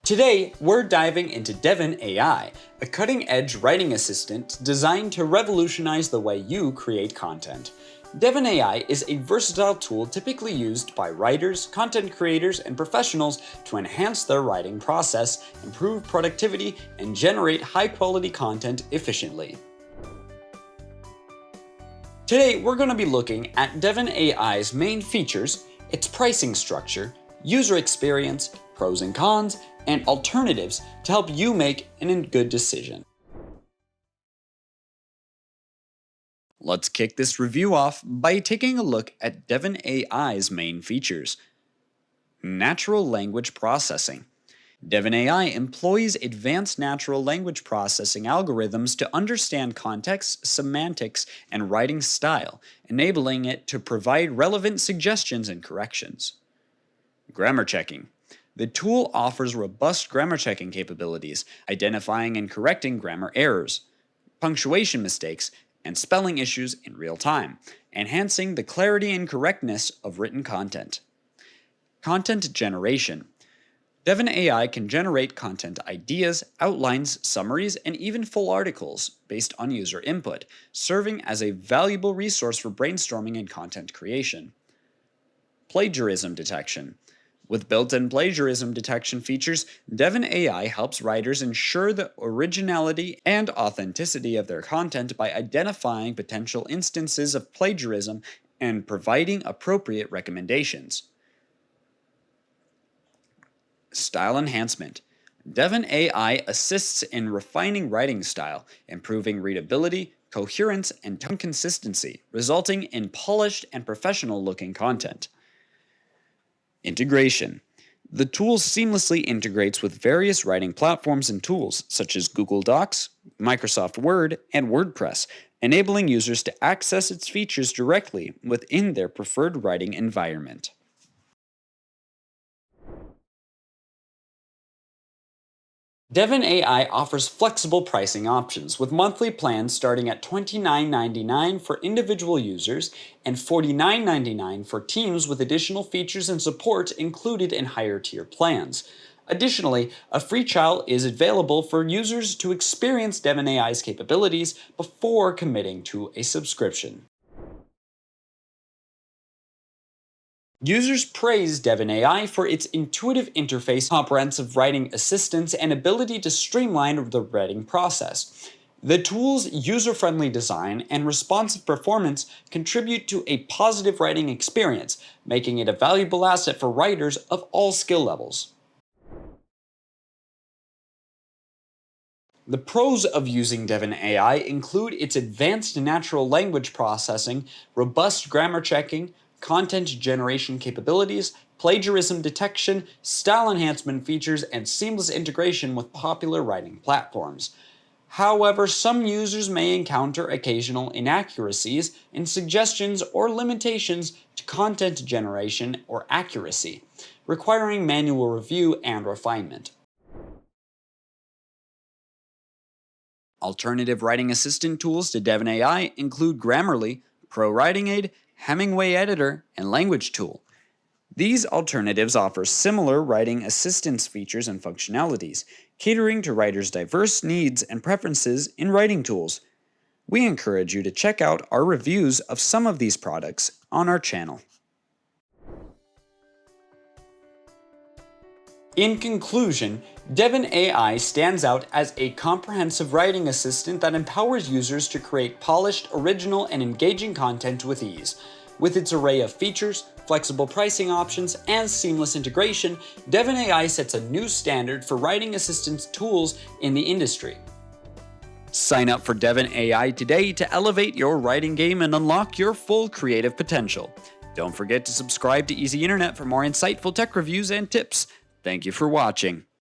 Today, we're diving into Devin AI, a cutting-edge writing assistant designed to revolutionize the way you create content. Devin AI is a versatile tool typically used by writers, content creators, and professionals to enhance their writing process, improve productivity, and generate high-quality content efficiently. Today, we're going to be looking at Devin AI's main features, its pricing structure, user experience, pros and cons, and alternatives to help you make a good decision. Let's kick this review off by taking a look at Devin AI's main features. Natural language processing. Devin AI employs advanced natural language processing algorithms to understand context, semantics, and writing style, enabling it to provide relevant suggestions and corrections. Grammar checking. The tool offers robust grammar checking capabilities, identifying and correcting grammar errors, punctuation mistakes, and spelling issues in real time, enhancing the clarity and correctness of written content. Content generation. Devin AI can generate content ideas, outlines, summaries, and even full articles based on user input, serving as a valuable resource for brainstorming and content creation. Plagiarism detection. With built-in plagiarism detection features, Devin AI helps writers ensure the originality and authenticity of their content by identifying potential instances of plagiarism and providing appropriate recommendations. Style enhancement. Devin AI assists in refining writing style, improving readability, coherence, and tone consistency, resulting in polished and professional-looking content. Integration. The tool seamlessly integrates with various writing platforms and tools such as Google Docs, Microsoft Word, and WordPress, enabling users to access its features directly within their preferred writing environment. Devin AI offers flexible pricing options with monthly plans starting at $29.99 for individual users and $49.99 for teams with additional features and support included in higher tier plans. Additionally, a free trial is available for users to experience Devin AI's capabilities before committing to a subscription. Users praise Devin AI for its intuitive interface, comprehensive writing assistance, and ability to streamline the writing process. The tool's user-friendly design and responsive performance contribute to a positive writing experience, making it a valuable asset for writers of all skill levels. The pros of using Devin AI include its advanced natural language processing, robust grammar checking, content generation capabilities, plagiarism detection, style enhancement features, and seamless integration with popular writing platforms. However, some users may encounter occasional inaccuracies in suggestions or limitations to content generation or accuracy, requiring manual review and refinement. Alternative writing assistant tools to Devin AI include Grammarly, Pro Writing Aid, Hemingway Editor, and Language Tool. These alternatives offer similar writing assistance features and functionalities, catering to writers' diverse needs and preferences in writing tools. We encourage you to check out our reviews of some of these products on our channel. In conclusion, Devin AI stands out as a comprehensive writing assistant that empowers users to create polished, original, and engaging content with ease. With its array of features, flexible pricing options, and seamless integration, Devin AI sets a new standard for writing assistance tools in the industry. Sign up for Devin AI today to elevate your writing game and unlock your full creative potential. Don't forget to subscribe to EasyInternet for more insightful tech reviews and tips. Thank you for watching.